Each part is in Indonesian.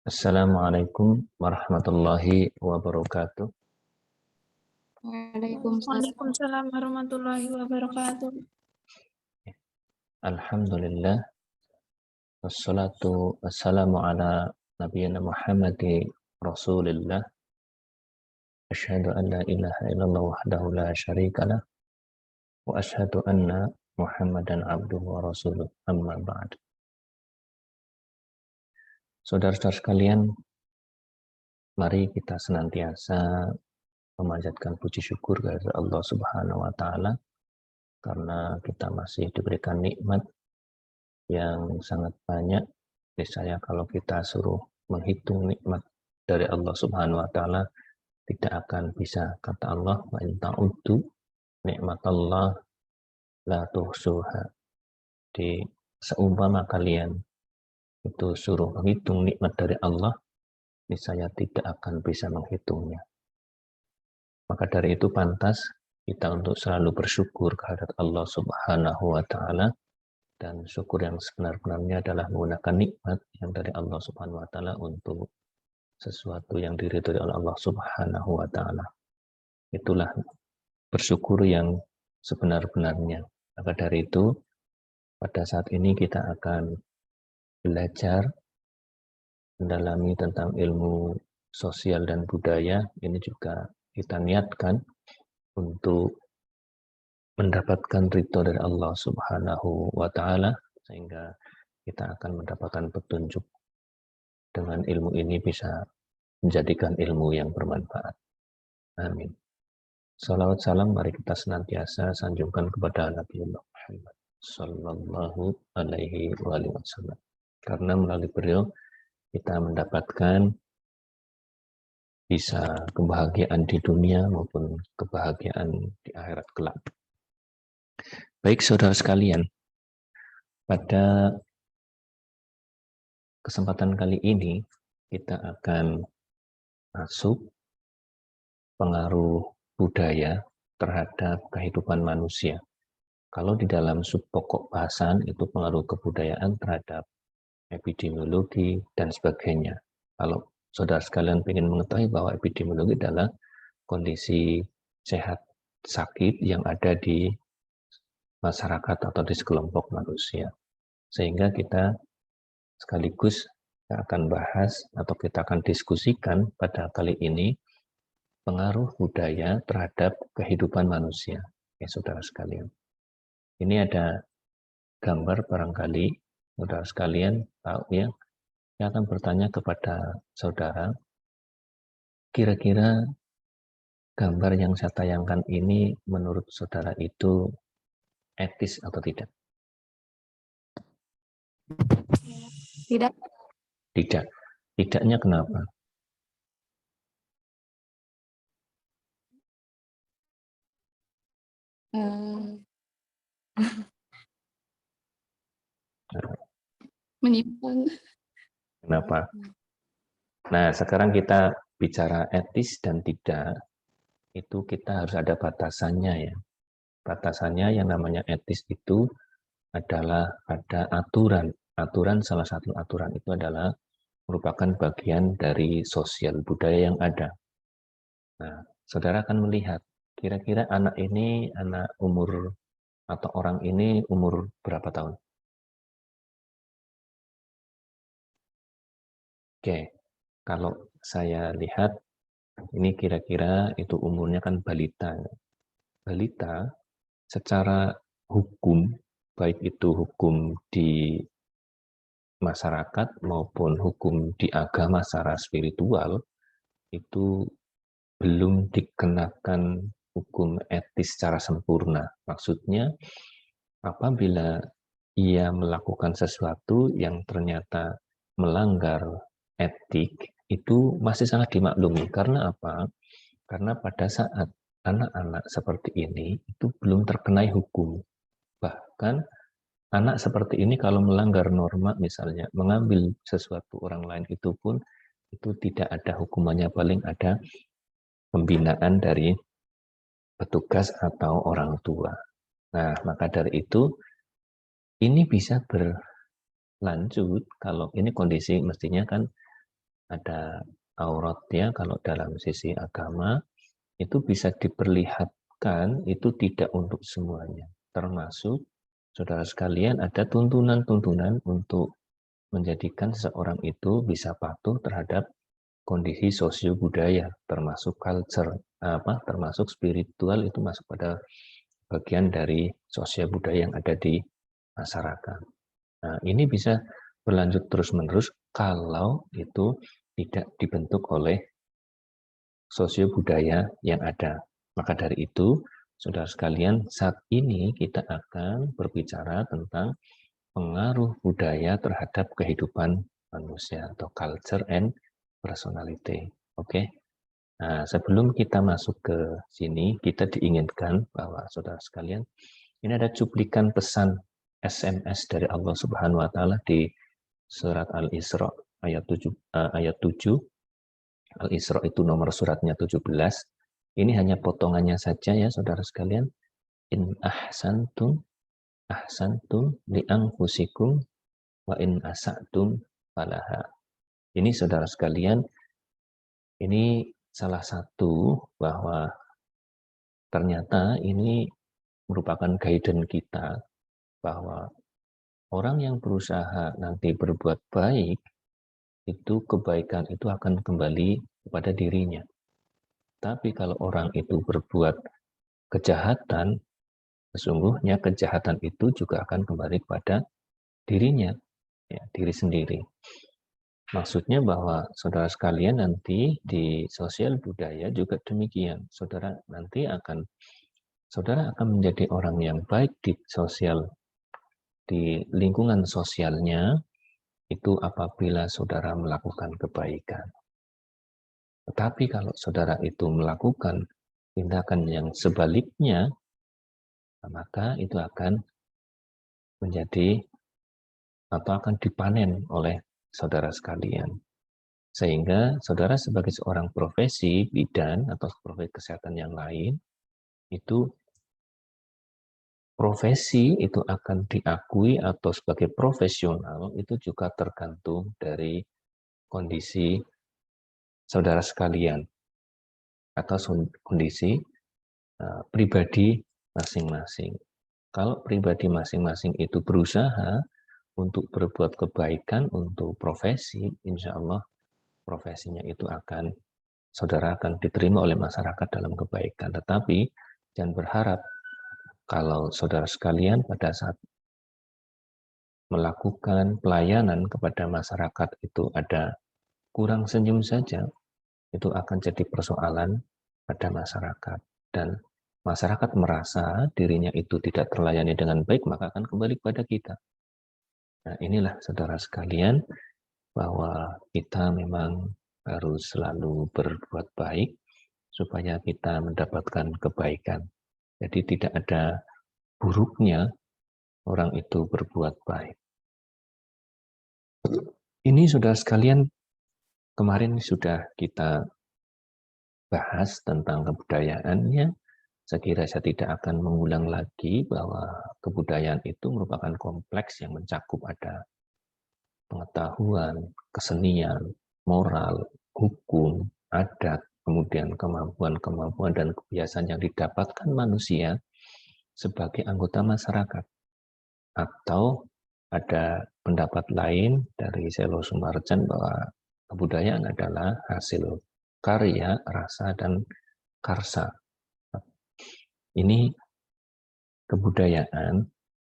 Assalamualaikum warahmatullahi wabarakatuh. Waalaikumsalam. Waalaikumsalam warahmatullahi wabarakatuh. Alhamdulillah, wassalatu wassalamu ala nabiyyina Muhammadi Rasulillah. Asyhadu an la ilaha illallah wahdahu la syarikalah wa asyhadu anna Muhammadan abduhu wa rasuluh, amma ba'd. Saudara-saudara sekalian, mari kita senantiasa memanjatkan puji syukur kepada Allah Subhanahu wa taala karena kita masih diberikan nikmat yang sangat banyak. Saya kalau kita suruh menghitung nikmat dari Allah Subhanahu wa taala tidak akan bisa. Kata Allah, wa in ta'uddu nikmatallah la tuhsuha. Di seumpama kalian itu suruh menghitung nikmat dari Allah, niscaya tidak akan bisa menghitungnya. Maka dari itu pantas kita untuk selalu bersyukur kehadirat Allah Subhanahu wa taala. Dan syukur yang sebenar-benarnya adalah menggunakan nikmat yang dari Allah Subhanahu wa taala untuk sesuatu yang diridhoi oleh Allah Subhanahu wa taala. Itulah bersyukur yang sebenar-benarnya. Maka dari itu, pada saat ini kita akan belajar mendalami tentang ilmu sosial dan budaya. Ini juga kita niatkan untuk mendapatkan ridho dari Allah Subhanahu wa taala, sehingga kita akan mendapatkan petunjuk. Dengan ilmu ini bisa menjadikan ilmu yang bermanfaat. Amin. Salawat salam mari kita senantiasa sanjungkan kepada Nabiullah Muhammad sallallahu alaihi wasallam. Karena melalui beliau kita mendapatkan bisa kebahagiaan di dunia maupun kebahagiaan di akhirat kelak. Baik saudara sekalian, pada kesempatan kali ini kita akan masuk pengaruh budaya terhadap kehidupan manusia. Kalau di dalam subpokok bahasan itu pengaruh kebudayaan terhadap epidemiologi dan sebagainya. Kalau saudara sekalian ingin mengetahui bahwa epidemiologi adalah kondisi sehat sakit yang ada di masyarakat atau di sekelompok manusia. Sehingga kita sekaligus akan bahas atau kita akan diskusikan pada kali ini pengaruh budaya terhadap kehidupan manusia. Ya, saudara sekalian. Ini ada gambar barangkali saudara sekalian tahu ya. Saya akan bertanya kepada saudara, kira-kira gambar yang saya tayangkan ini menurut saudara itu etis atau tidak? Tidak. Tidak. Tidaknya kenapa? Menyimpang. Kenapa? Nah, sekarang kita bicara etis dan tidak, itu kita harus ada batasannya ya. Batasannya yang namanya etis itu adalah ada aturan. Aturan, salah satu aturan itu adalah merupakan bagian dari sosial budaya yang ada. Nah, saudara akan melihat, kira-kira anak ini, anak umur atau orang ini umur berapa tahun? Oke, kalau saya lihat, ini kira-kira itu umurnya kan balita. Balita secara hukum, baik itu hukum di masyarakat maupun hukum di agama secara spiritual, itu belum dikenakan hukum etis secara sempurna. Maksudnya, apabila ia melakukan sesuatu yang ternyata melanggar etik, itu masih sangat dimaklumi. Karena apa? Karena pada saat anak-anak seperti ini itu belum terkenai hukum. Bahkan anak seperti ini kalau melanggar norma misalnya mengambil sesuatu orang lain itu pun itu tidak ada hukumannya, paling ada pembinaan dari petugas atau orang tua. Nah, maka dari itu ini bisa berlanjut kalau ini kondisi mestinya kan ada auratnya kalau dalam sisi agama, itu bisa diperlihatkan itu tidak untuk semuanya. Termasuk, saudara sekalian, ada tuntunan-tuntunan untuk menjadikan seseorang itu bisa patuh terhadap kondisi sosio-budaya, termasuk culture, termasuk spiritual, itu masuk pada bagian dari sosial budaya yang ada di masyarakat. Nah, ini bisa berlanjut terus-menerus kalau itu tidak dibentuk oleh sosio budaya yang ada. Maka dari itu, saudara sekalian, saat ini kita akan berbicara tentang pengaruh budaya terhadap kehidupan manusia atau culture and personality. Oke. Nah, sebelum kita masuk ke sini, kita diinginkan bahwa saudara sekalian, ini ada cuplikan pesan SMS dari Allah Subhanahu wa taala di surat Al-Isra ayat 7. Al-Isra itu nomor suratnya 17. Ini hanya potongannya saja ya saudara sekalian. In ahsantum li anfusikum wa in asatum falaha. Ini saudara sekalian, ini salah satu bahwa ternyata ini merupakan guidance kita bahwa orang yang berusaha nanti berbuat baik, itu kebaikan itu akan kembali kepada dirinya. Tapi kalau orang itu berbuat kejahatan, sesungguhnya kejahatan itu juga akan kembali kepada dirinya, ya, diri sendiri. Maksudnya bahwa saudara sekalian nanti di sosial budaya juga demikian. Saudara akan menjadi orang yang baik di sosial, di lingkungan sosialnya, itu apabila saudara melakukan kebaikan. Tetapi kalau saudara itu melakukan tindakan yang sebaliknya, maka itu akan menjadi atau akan dipanen oleh saudara sekalian. Sehingga saudara sebagai seorang profesi bidan atau profesi kesehatan yang lain, itu profesi itu akan diakui atau sebagai profesional itu juga tergantung dari kondisi saudara sekalian atau kondisi pribadi masing-masing. Kalau pribadi masing-masing itu berusaha untuk berbuat kebaikan untuk profesi, insya Allah profesinya itu saudara akan diterima oleh masyarakat dalam kebaikan. Tetapi jangan berharap kalau saudara sekalian pada saat melakukan pelayanan kepada masyarakat itu ada kurang senyum saja, itu akan jadi persoalan pada masyarakat. Dan masyarakat merasa dirinya itu tidak terlayani dengan baik, maka akan kembali kepada kita. Nah, inilah saudara sekalian, bahwa kita memang harus selalu berbuat baik supaya kita mendapatkan kebaikan. Jadi tidak ada buruknya orang itu berbuat baik. Ini saudara sekalian, kemarin sudah kita bahas tentang kebudayaannya. Saya kira saya tidak akan mengulang lagi bahwa kebudayaan itu merupakan kompleks yang mencakup ada pengetahuan, kesenian, moral, hukum, adat, kemudian kemampuan-kemampuan dan kebiasaan yang didapatkan manusia sebagai anggota masyarakat. Atau ada pendapat lain dari Selo Sumarjan bahwa kebudayaan adalah hasil karya, rasa, dan karsa. Ini kebudayaan.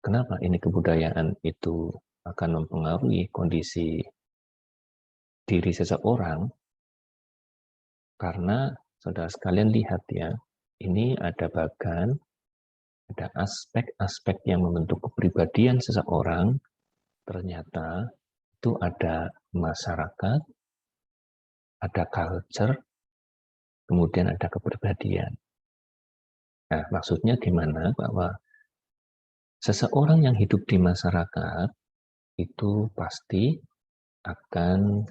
Kenapa ini kebudayaan itu akan mempengaruhi kondisi diri seseorang? Karena saudara sekalian lihat ya, ini ada aspek-aspek yang membentuk kepribadian seseorang. Ternyata itu ada masyarakat, ada culture, kemudian ada kepribadian. Nah, maksudnya gimana? Bahwa seseorang yang hidup di masyarakat itu pasti akan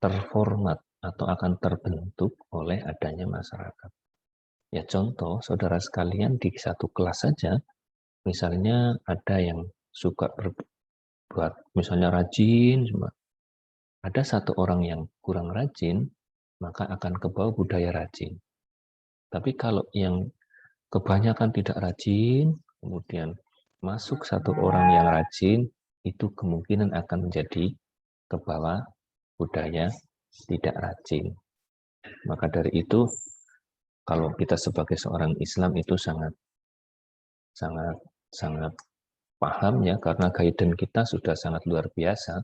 terformat atau akan terbentuk oleh adanya masyarakat. Ya contoh, saudara sekalian di satu kelas saja, misalnya ada yang suka berbuat, misalnya rajin, ada satu orang yang kurang rajin, maka akan kebawa budaya rajin. Tapi kalau yang kebanyakan tidak rajin, kemudian masuk satu orang yang rajin, itu kemungkinan akan menjadi kebawa budaya tidak rajin. Maka dari itu, kalau kita sebagai seorang Islam itu sangat paham ya, karena guidance kita sudah sangat luar biasa,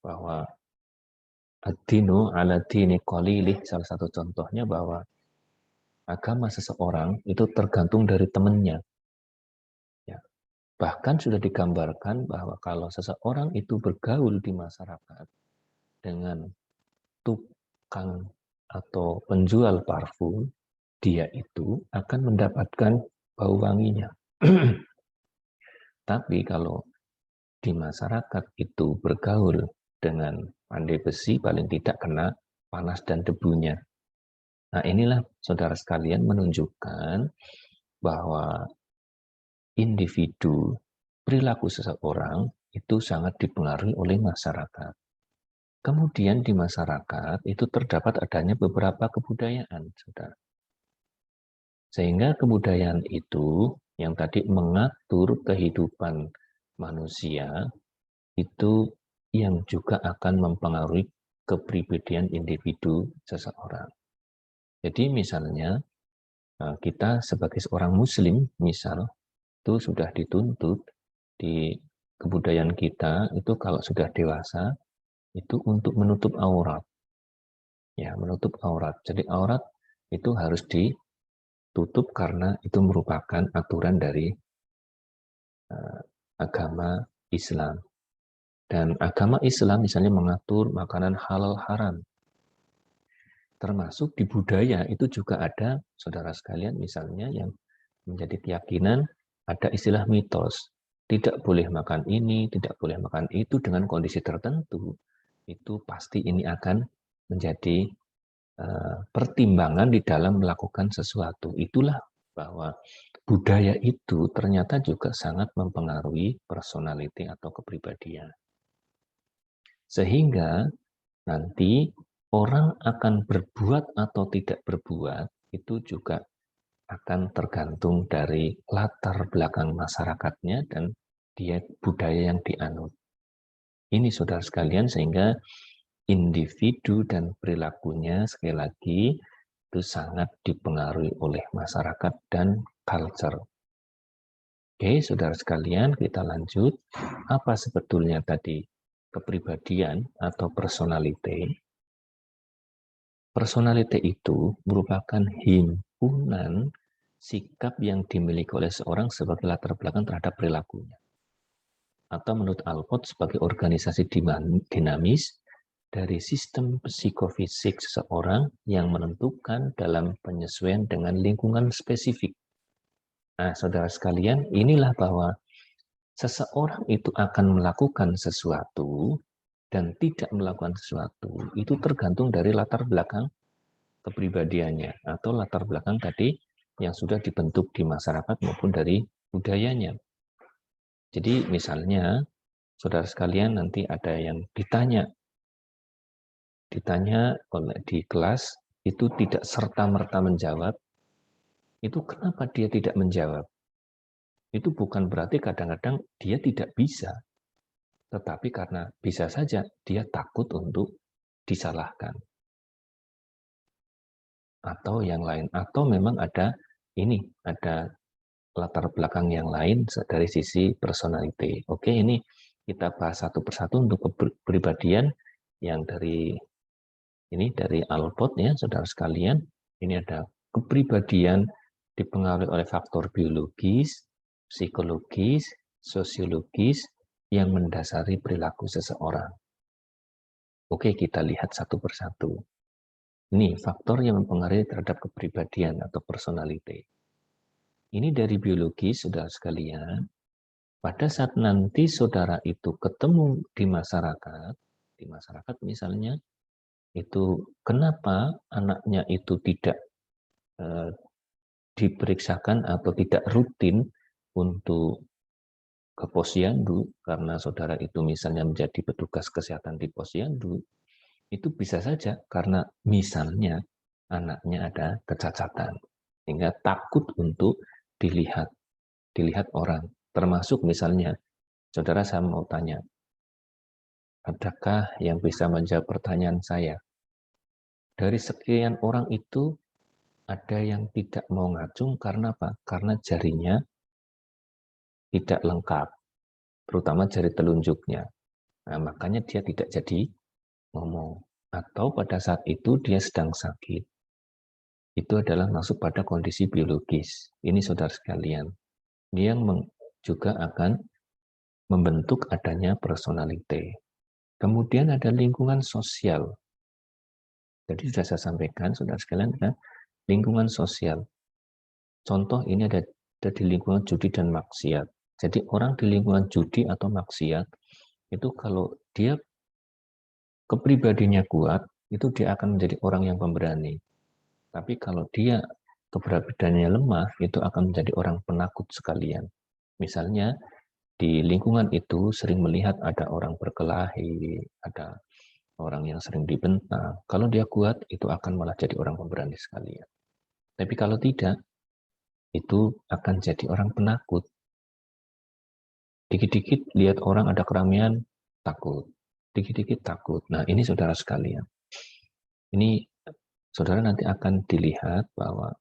bahwa ad-dinu ala dini qalilih, salah satu contohnya bahwa agama seseorang itu tergantung dari temannya. Ya. Bahkan sudah digambarkan bahwa kalau seseorang itu bergaul di masyarakat dengan tukang atau penjual parfum, dia itu akan mendapatkan bau wanginya. Tapi kalau di masyarakat itu bergaul dengan pandai besi, paling tidak kena panas dan debunya. Nah, inilah saudara sekalian menunjukkan bahwa individu, perilaku seseorang itu sangat dipengaruhi oleh masyarakat. Kemudian di masyarakat itu terdapat adanya beberapa kebudayaan, saudara. Sehingga kebudayaan itu yang tadi mengatur kehidupan manusia, itu yang juga akan mempengaruhi kepribadian individu seseorang. Jadi misalnya, kita sebagai seorang muslim, misal, itu sudah dituntut di kebudayaan kita, itu kalau sudah dewasa, itu untuk menutup aurat. Ya, menutup aurat. Jadi aurat itu harus ditutup karena itu merupakan aturan dari agama Islam. Dan agama Islam misalnya mengatur makanan halal haram. Termasuk di budaya itu juga ada, saudara sekalian, misalnya yang menjadi keyakinan, ada istilah mitos. Tidak boleh makan ini, tidak boleh makan itu dengan kondisi tertentu. Itu pasti ini akan menjadi pertimbangan di dalam melakukan sesuatu. Itulah bahwa budaya itu ternyata juga sangat mempengaruhi personality atau kepribadian. Sehingga nanti orang akan berbuat atau tidak berbuat itu juga akan tergantung dari latar belakang masyarakatnya dan dia budaya yang dianut. Ini saudara sekalian, sehingga individu dan perilakunya sekali lagi itu sangat dipengaruhi oleh masyarakat dan culture. Oke, saudara sekalian, kita lanjut. Apa sebetulnya tadi kepribadian atau personality? Personality itu merupakan himpunan sikap yang dimiliki oleh seorang sebagai latar belakang terhadap perilakunya. Atau menurut Alport sebagai organisasi dinamis dari sistem psikofisik seseorang yang menentukan dalam penyesuaian dengan lingkungan spesifik. Nah, saudara sekalian, inilah bahwa seseorang itu akan melakukan sesuatu dan tidak melakukan sesuatu, itu tergantung dari latar belakang kepribadiannya atau latar belakang tadi yang sudah dibentuk di masyarakat maupun dari budayanya. Jadi misalnya, saudara sekalian, nanti ada yang ditanya oleh di kelas, itu tidak serta-merta menjawab, itu kenapa dia tidak menjawab? Itu bukan berarti kadang-kadang dia tidak bisa, tetapi karena bisa saja dia takut untuk disalahkan. Atau yang lain, atau memang ada latar belakang yang lain dari sisi personality. Oke, ini kita bahas satu persatu untuk kepribadian yang dari Alport ya, saudara sekalian. Ini ada kepribadian dipengaruhi oleh faktor biologis, psikologis, sosiologis yang mendasari perilaku seseorang. Oke, kita lihat satu persatu. Ini faktor yang mempengaruhi terhadap kepribadian atau personality. Ini dari biologi, saudara sekalian. Pada saat nanti saudara itu ketemu di masyarakat misalnya, itu kenapa anaknya itu tidak diperiksakan atau tidak rutin untuk ke posyandu karena saudara itu misalnya menjadi petugas kesehatan di posyandu, itu bisa saja karena misalnya anaknya ada kecacatan, sehingga takut untuk dilihat orang. Termasuk misalnya, saudara saya mau tanya, adakah yang bisa menjawab pertanyaan saya? Dari sekian orang itu, ada yang tidak mau ngacung karena apa? Karena jarinya tidak lengkap, terutama jari telunjuknya. Nah, makanya dia tidak jadi ngomong. Atau pada saat itu dia sedang sakit. Itu adalah masuk pada kondisi biologis. Ini saudara sekalian. Yang juga akan membentuk adanya personality. Kemudian ada lingkungan sosial. Jadi sudah saya sampaikan, saudara sekalian, ya, lingkungan sosial. Contoh ini ada di lingkungan judi dan maksiat. Jadi orang di lingkungan judi atau maksiat, itu kalau dia kepribadiannya kuat, itu dia akan menjadi orang yang pemberani. Tapi kalau dia kepribadiannya lemah, itu akan menjadi orang penakut sekalian. Misalnya, di lingkungan itu sering melihat ada orang berkelahi, ada orang yang sering dibentak. Kalau dia kuat, itu akan malah jadi orang pemberani sekalian. Tapi kalau tidak, itu akan jadi orang penakut. Dikit-dikit lihat orang ada keramaian, takut. Dikit-dikit takut. Nah, ini saudara sekalian. Ini saudara nanti akan dilihat bahwa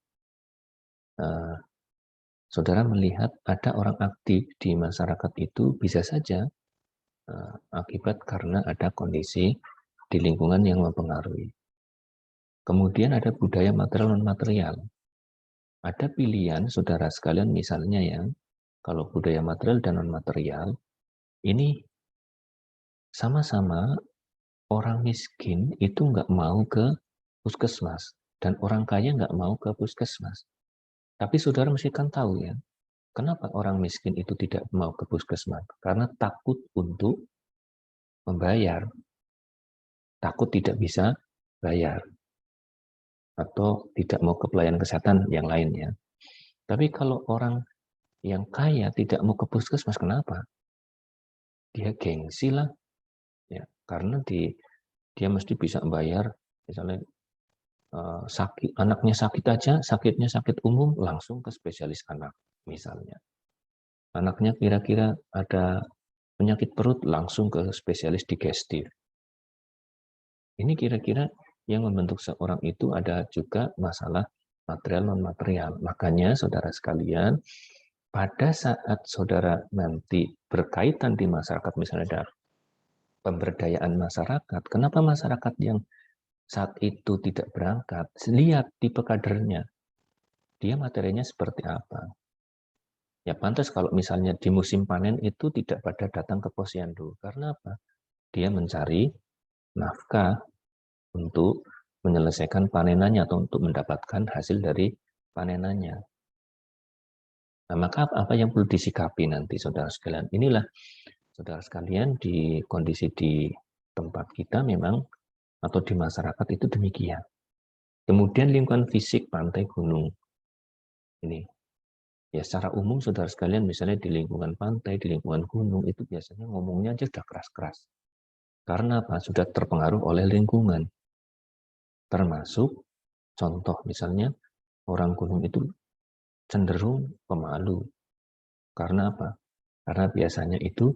saudara melihat ada orang aktif di masyarakat itu bisa saja akibat karena ada kondisi di lingkungan yang mempengaruhi. Kemudian ada budaya material non-material. Ada pilihan saudara sekalian misalnya yang kalau budaya material dan non-material, ini sama-sama orang miskin itu nggak mau ke puskesmas, dan orang kaya nggak mau ke puskesmas. Tapi saudara mesti kan tahu ya, kenapa orang miskin itu tidak mau ke puskesmas? Karena takut untuk membayar, takut tidak bisa bayar, atau tidak mau ke pelayanan kesehatan yang lainnya. Tapi kalau orang yang kaya tidak mau ke puskesmas, kenapa? Dia gengsi lah, ya, karena dia mesti bisa bayar, misalnya sakit, anaknya sakit aja, sakitnya sakit umum, langsung ke spesialis anak, misalnya. Anaknya kira-kira ada penyakit perut, langsung ke spesialis digestif. Ini kira-kira yang membentuk seorang itu ada juga masalah material non-material. Makanya saudara sekalian, pada saat saudara nanti berkaitan di masyarakat, misalnya ada pemberdayaan masyarakat, kenapa masyarakat yang saat itu tidak berangkat? Lihat tipe kadernya, dia materinya seperti apa. Ya pantas kalau misalnya di musim panen itu tidak pada datang ke posyandu. Karena apa? Dia mencari nafkah untuk menyelesaikan panenannya atau untuk mendapatkan hasil dari panenannya. Nah, maka apa yang perlu disikapi nanti saudara sekalian? Inilah saudara sekalian di kondisi di tempat kita memang atau di masyarakat itu demikian. Kemudian lingkungan fisik pantai gunung. Ini ya secara umum saudara sekalian misalnya di lingkungan pantai, di lingkungan gunung itu biasanya ngomongnya aja sudah keras-keras. Karena apa? Sudah terpengaruh oleh lingkungan. Termasuk contoh misalnya orang gunung itu cenderung pemalu. Karena apa? Karena biasanya itu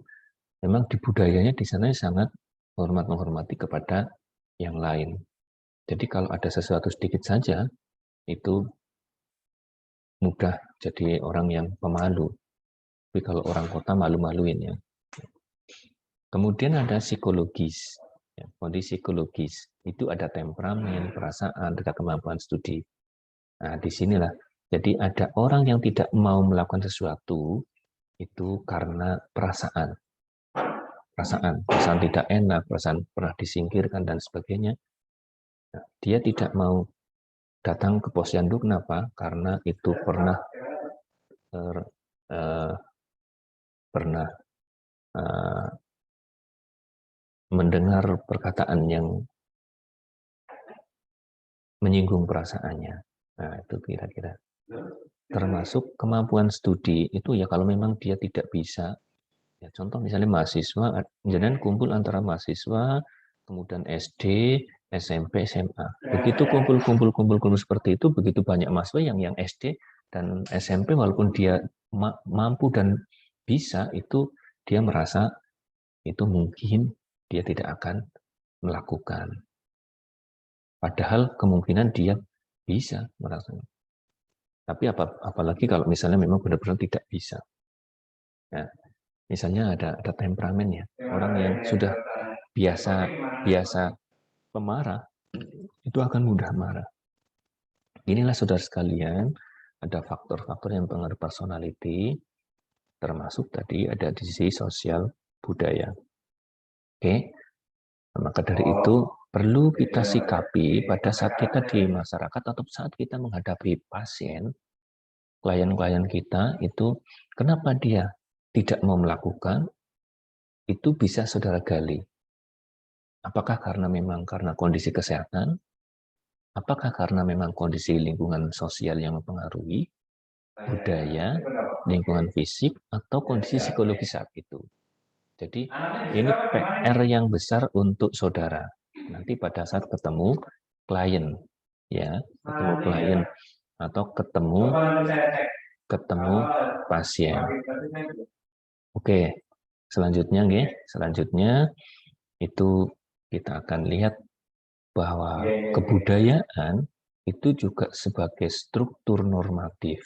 memang di budayanya di sana sangat menghormati kepada yang lain. Jadi kalau ada sesuatu sedikit saja itu mudah jadi orang yang pemalu. Tapi kalau orang kota malu-maluin ya. Kemudian ada psikologis. Ya, kondisi psikologis itu ada temperamen, perasaan, ada kemampuan studi. Nah, disinilah. Jadi ada orang yang tidak mau melakukan sesuatu itu karena perasaan. Perasaan tidak enak, perasaan pernah disingkirkan dan sebagainya. Nah, dia tidak mau datang ke posyandu, kenapa? Karena itu pernah mendengar perkataan yang menyinggung perasaannya. Nah, itu kira-kira. Termasuk kemampuan studi, itu ya kalau memang dia tidak bisa Ya, contoh misalnya mahasiswa, jangan kumpul antara mahasiswa, kemudian SD, SMP, SMA. Begitu kumpul seperti itu, begitu banyak mahasiswa yang SD dan SMP, walaupun dia mampu dan bisa, itu dia merasa itu mungkin dia tidak akan melakukan. Padahal kemungkinan dia bisa merasa. Tapi apalagi kalau misalnya memang benar-benar tidak bisa. Nah, misalnya ada temperamen ya, orang yang sudah biasa pemarah, itu akan mudah marah. Inilah saudara sekalian, ada faktor-faktor yang mempengaruhi personality, termasuk tadi ada di sisi sosial budaya. Oke, maka dari itu perlu kita sikapi pada saat kita di masyarakat atau saat kita menghadapi pasien, klien-klien kita itu, kenapa dia tidak mau melakukan, itu bisa saudara gali. Apakah karena kondisi kesehatan? Apakah karena memang kondisi lingkungan sosial yang mempengaruhi, budaya, lingkungan fisik, atau kondisi psikologis saat itu? Jadi ini PR yang besar untuk saudara. Nanti pada saat ketemu klien, ya, ketemu klien atau ketemu pasien. Oke, selanjutnya itu kita akan lihat bahwa kebudayaan itu juga sebagai struktur normatif.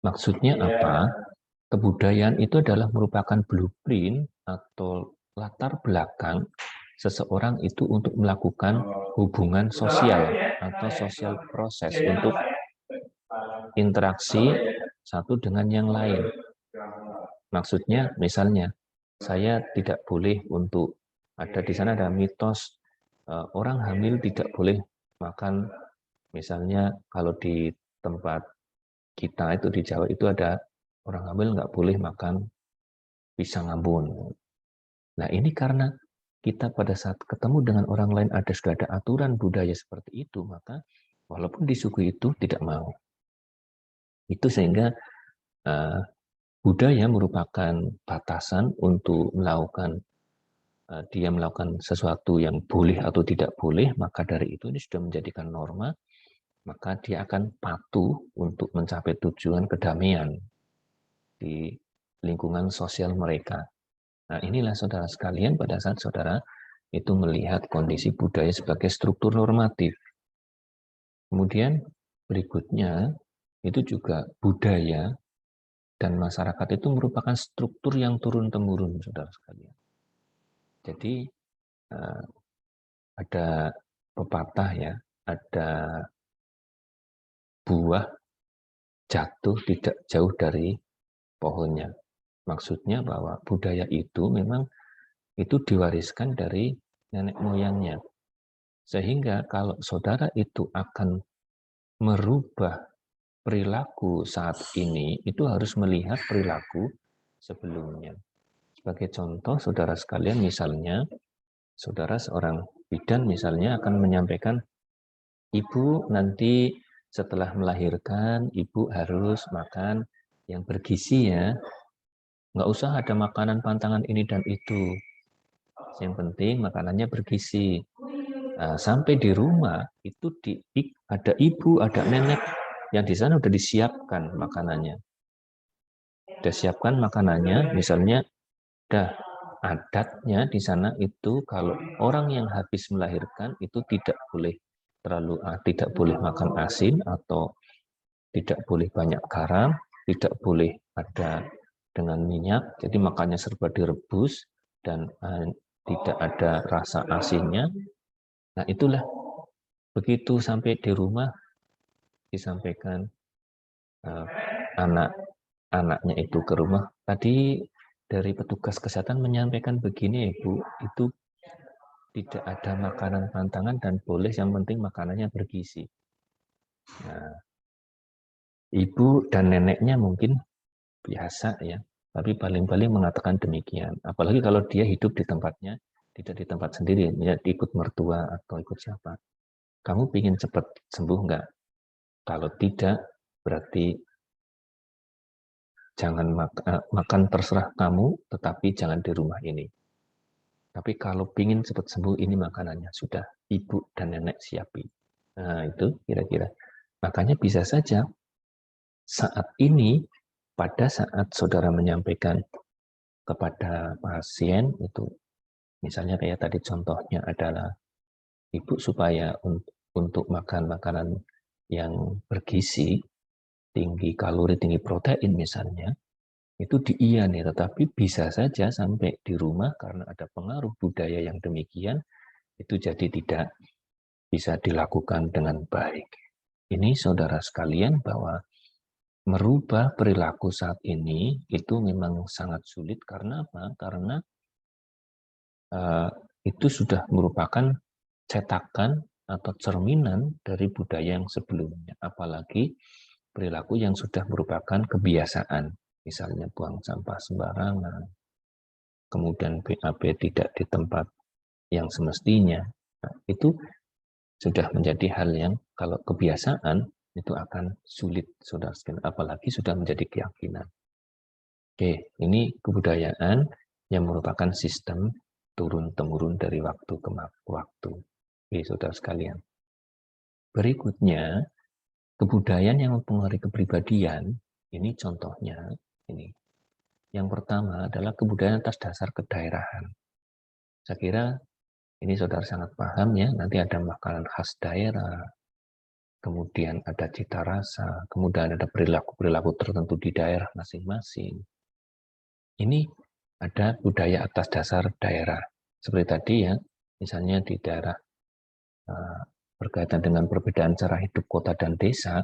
Maksudnya apa? Kebudayaan itu adalah merupakan blueprint atau latar belakang seseorang itu untuk melakukan hubungan sosial atau sosial proses untuk interaksi satu dengan yang lain. Maksudnya, misalnya, saya tidak boleh untuk di sana ada mitos orang hamil tidak boleh makan, misalnya kalau di tempat kita itu di Jawa itu ada orang hamil nggak boleh makan pisang ambon. Nah ini karena kita pada saat ketemu dengan orang lain sudah ada aturan budaya seperti itu, maka walaupun di suku itu tidak mau. Itu sehingga budaya merupakan batasan untuk dia melakukan sesuatu yang boleh atau tidak boleh, maka dari itu ini sudah menjadikan norma, maka dia akan patuh untuk mencapai tujuan kedamaian di lingkungan sosial mereka. Nah, inilah saudara sekalian pada saat saudara itu melihat kondisi budaya sebagai struktur normatif. Kemudian berikutnya, itu juga budaya dan masyarakat itu merupakan struktur yang turun-temurun, saudara sekalian. Jadi, ada pepatah ya, ada buah jatuh tidak jauh dari pohonnya. Maksudnya bahwa budaya itu memang itu diwariskan dari nenek moyangnya. Sehingga kalau saudara itu akan merubah perilaku saat ini, itu harus melihat perilaku sebelumnya. Sebagai contoh, saudara sekalian, misalnya, saudara seorang bidan misalnya akan menyampaikan, ibu nanti setelah melahirkan, ibu harus makan yang bergizi ya. Nggak usah ada makanan pantangan ini dan itu. Yang penting makanannya bergizi. Nah, sampai di rumah itu ada ibu, ada nenek yang di sana udah disiapkan makanannya. Udah siapkan makanannya, misalnya adatnya di sana itu kalau orang yang habis melahirkan itu tidak boleh makan asin atau tidak boleh banyak garam, tidak boleh ada dengan minyak, jadi makannya serba direbus dan tidak ada rasa asinnya. Nah, itulah begitu sampai di rumah disampaikan anaknya itu ke rumah. Tadi dari petugas kesehatan menyampaikan begini, Ibu, itu tidak ada makanan pantangan dan boleh, yang penting makanannya bergizi. Nah, ibu dan neneknya mungkin biasa ya, tapi paling-paling mengatakan demikian. Apalagi kalau dia hidup di tempatnya, tidak di tempat sendiri, ya ikut mertua atau ikut siapa. Kamu ingin cepat sembuh nggak? Kalau tidak, berarti jangan makan terserah kamu, tetapi jangan di rumah ini. Tapi kalau pingin cepat sembuh, ini makanannya sudah ibu dan nenek siapi. Nah, itu kira-kira. Makanya bisa saja saat ini, pada saat saudara menyampaikan kepada pasien itu, misalnya kayak tadi contohnya adalah ibu supaya untuk makan makanan yang bergizi, tinggi kalori, tinggi protein misalnya, itu diiyani, tetapi bisa saja sampai di rumah karena ada pengaruh budaya yang demikian, itu jadi tidak bisa dilakukan dengan baik. Ini saudara sekalian bahwa merubah perilaku saat ini itu memang sangat sulit karena apa? Karena itu sudah merupakan cetakan atau cerminan dari budaya yang sebelumnya, apalagi perilaku yang sudah merupakan kebiasaan, misalnya buang sampah sembarangan, kemudian BAB tidak di tempat yang semestinya. Nah, itu sudah menjadi hal yang kalau kebiasaan itu akan sulit, saudara sekalian, apalagi sudah menjadi keyakinan. Oke, ini kebudayaan yang merupakan sistem turun-temurun dari waktu ke waktu. Oke, saudara sekalian. Berikutnya, kebudayaan yang mempengaruhi kepribadian, ini contohnya, ini. Yang pertama adalah kebudayaan atas dasar kedaerahan. Saya kira ini saudara sangat paham ya, nanti ada makanan khas daerah, kemudian ada cita rasa, kemudian ada perilaku-perilaku tertentu di daerah masing-masing. Ini ada budaya atas dasar daerah. Seperti tadi ya, misalnya di daerah berkaitan dengan perbedaan cara hidup kota dan desa,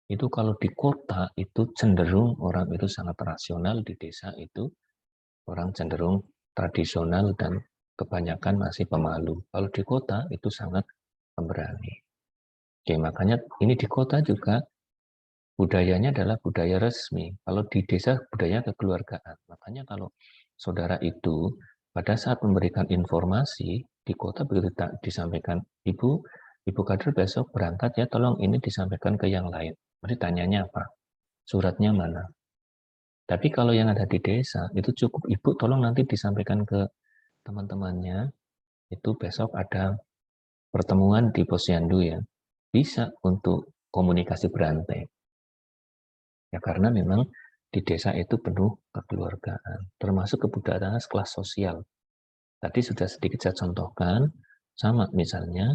itu kalau di kota itu cenderung orang itu sangat rasional, di desa itu orang cenderung tradisional dan kebanyakan masih pemalu. Kalau di kota itu sangat pemberani. Oke, makanya ini di kota juga budayanya adalah budaya resmi. Kalau di desa budaya kekeluargaan. Makanya kalau saudara itu pada saat memberikan informasi di kota begitu disampaikan, Ibu Kadir besok berangkat ya, tolong ini disampaikan ke yang lain. Berarti tanyanya apa? Suratnya mana? Tapi kalau yang ada di desa, itu cukup Ibu tolong nanti disampaikan ke teman-temannya, itu besok ada pertemuan di Posyandu ya. Bisa untuk komunikasi berantai. Ya karena memang di desa itu penuh kekeluargaan, termasuk kebudayaan kelas sosial. Tadi sudah sedikit saya contohkan, sama misalnya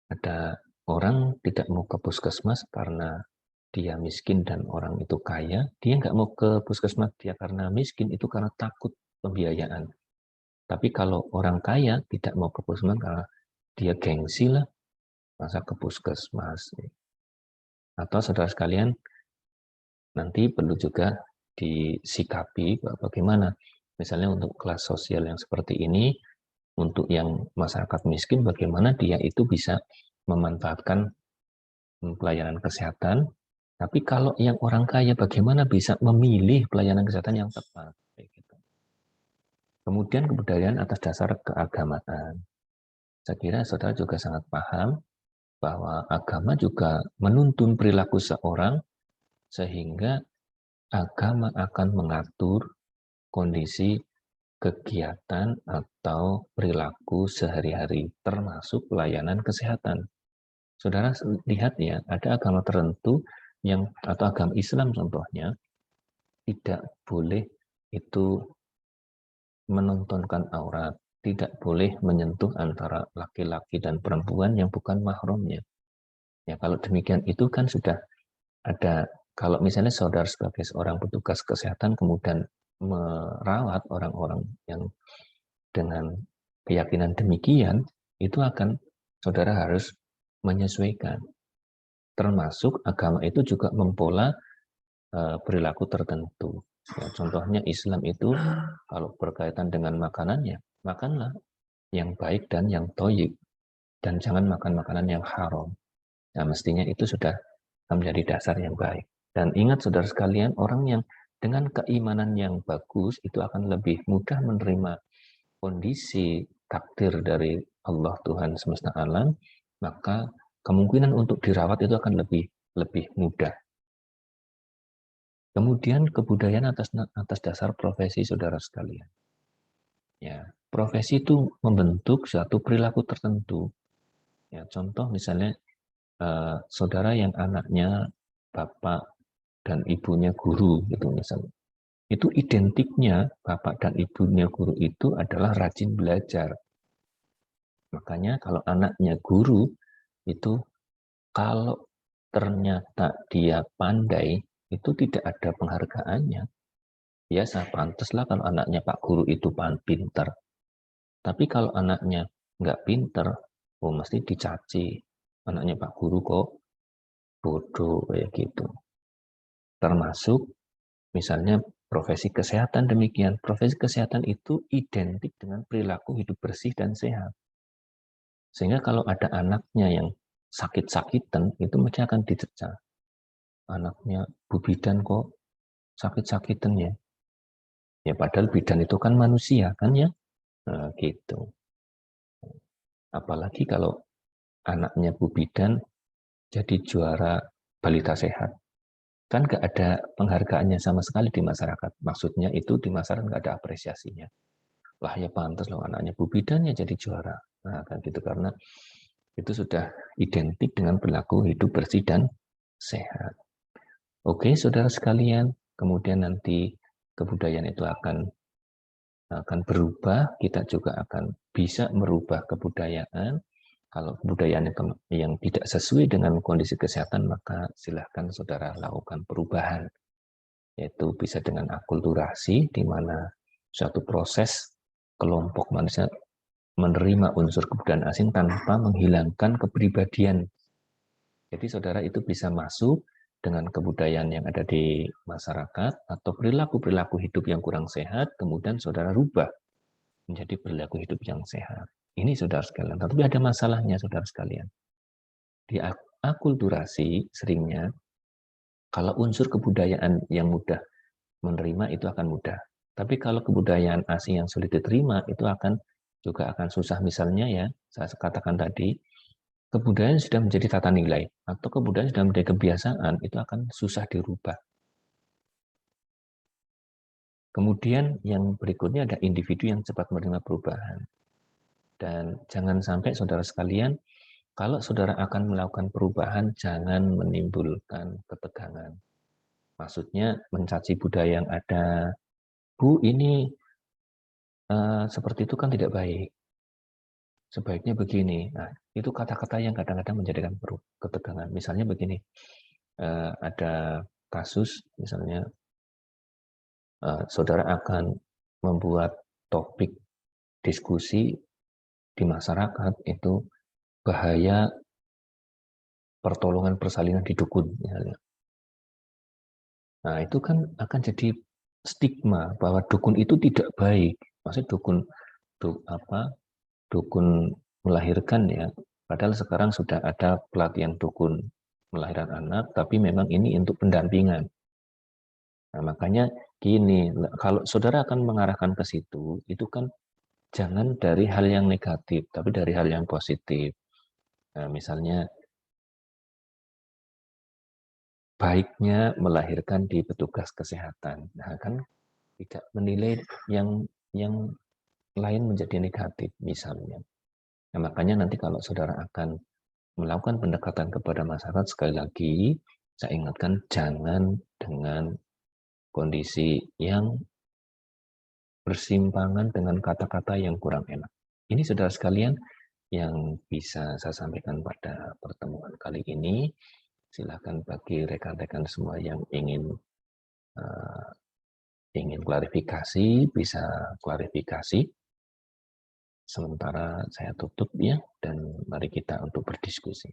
ada orang tidak mau ke puskesmas karena dia miskin dan orang itu kaya, dia nggak mau ke puskesmas dia karena miskin, itu karena takut pembiayaan. Tapi kalau orang kaya tidak mau ke puskesmas karena dia gengsi lah, masa ke puskesmas. Atau saudara sekalian, nanti perlu juga disikapi bagaimana. Misalnya untuk kelas sosial yang seperti ini, untuk yang masyarakat miskin, bagaimana dia itu bisa memanfaatkan pelayanan kesehatan. Tapi kalau yang orang kaya, bagaimana bisa memilih pelayanan kesehatan yang tepat. Kemudian kebudayaan atas dasar keagamaan. Saya kira saudara juga sangat paham bahwa agama juga menuntun perilaku seorang, sehingga agama akan mengatur kondisi kegiatan atau perilaku sehari-hari, termasuk pelayanan kesehatan. Saudara lihat ya, ada agama tertentu yang atau agama Islam contohnya tidak boleh itu menontonkan aurat, tidak boleh menyentuh antara laki-laki dan perempuan yang bukan mahramnya. Ya kalau demikian itu kan sudah ada, kalau misalnya saudara sebagai seorang petugas kesehatan kemudian merawat orang-orang yang dengan keyakinan demikian, itu akan saudara harus menyesuaikan. Termasuk agama itu juga mempola perilaku tertentu. Ya, contohnya Islam itu kalau berkaitan dengan makanannya, makanlah yang baik dan yang thayyib, dan jangan makan makanan yang haram. Nah, mestinya itu sudah menjadi dasar yang baik. Dan ingat saudara sekalian, orang yang dengan keimanan yang bagus itu akan lebih mudah menerima kondisi takdir dari Allah Tuhan semesta alam, maka kemungkinan untuk dirawat itu akan lebih mudah. Kemudian kebudayaan atas dasar profesi saudara sekalian. Ya, profesi itu membentuk suatu perilaku tertentu. Ya, contoh misalnya saudara yang anaknya bapak dan ibunya guru gitu misalnya. Itu identiknya bapak dan ibunya guru itu adalah rajin belajar. Makanya kalau anaknya guru itu kalau ternyata dia pandai itu tidak ada penghargaannya. Biasa, pantaslah kalau anaknya Pak Guru itu pinter. Tapi kalau anaknya nggak pinter, oh mesti dicaci. Anaknya Pak Guru kok bodoh kayak gitu. Termasuk misalnya profesi kesehatan demikian. Profesi kesehatan itu identik dengan perilaku hidup bersih dan sehat. Sehingga kalau ada anaknya yang sakit-sakitan, itu mesti akan dicerca. Anaknya Bu Bidan kok sakit-sakitan ya. Ya padahal bidan itu kan manusia kan ya. Nah, gitu. Apalagi kalau anaknya Bu Bidan jadi juara balita sehat. Kan nggak ada penghargaannya sama sekali di masyarakat. Maksudnya itu di masyarakat nggak ada apresiasinya. Lah ya pantas loh anaknya Bu Bidan ya jadi juara. Nah kan gitu karena itu sudah identik dengan perilaku hidup bersih dan sehat. Oke saudara sekalian, kemudian nanti kebudayaan itu akan berubah, kita juga akan bisa merubah kebudayaan. Kalau kebudayaan itu yang tidak sesuai dengan kondisi kesehatan, maka silahkan saudara lakukan perubahan. Yaitu bisa dengan akulturasi, di mana suatu proses kelompok manusia menerima unsur kebudayaan asing tanpa menghilangkan kepribadian. Jadi saudara itu bisa masuk dengan kebudayaan yang ada di masyarakat atau perilaku-perilaku hidup yang kurang sehat, kemudian saudara rubah menjadi perilaku hidup yang sehat. Ini saudara sekalian. Tapi ada masalahnya saudara sekalian. Di akulturasi seringnya, kalau unsur kebudayaan yang mudah menerima itu akan mudah. Tapi kalau kebudayaan asing yang sulit diterima itu juga akan susah. Misalnya ya, saya katakan tadi, kebudayaan sudah menjadi tata nilai atau kebudayaan sudah menjadi kebiasaan, itu akan susah dirubah. Kemudian yang berikutnya ada individu yang cepat menerima perubahan. Dan jangan sampai saudara sekalian, kalau saudara akan melakukan perubahan, jangan menimbulkan ketegangan. Maksudnya mencaci budaya yang ada, Bu ini seperti itu kan tidak baik. Sebaiknya begini. Nah, itu kata-kata yang kadang-kadang menjadikan ketegangan. Misalnya begini, ada kasus, misalnya saudara akan membuat topik diskusi di masyarakat itu bahaya pertolongan persalinan di dukun. Misalnya. Nah, itu kan akan jadi stigma bahwa dukun itu tidak baik. Maksudnya dukun melahirkan ya. Padahal sekarang sudah ada pelatihan dukun melahirkan anak, tapi memang ini untuk pendampingan. Nah, makanya gini, kalau saudara akan mengarahkan ke situ, itu kan jangan dari hal yang negatif, tapi dari hal yang positif. Nah, misalnya baiknya melahirkan di petugas kesehatan. Nah, kan tidak menilai yang lain menjadi negatif misalnya. Nah, makanya nanti kalau saudara akan melakukan pendekatan kepada masyarakat, sekali lagi saya ingatkan jangan dengan kondisi yang bersimpangan dengan kata-kata yang kurang enak. Ini saudara sekalian yang bisa saya sampaikan pada pertemuan kali ini. Silakan bagi rekan-rekan semua yang ingin klarifikasi, bisa klarifikasi. Sementara saya tutup ya, dan mari kita untuk berdiskusi.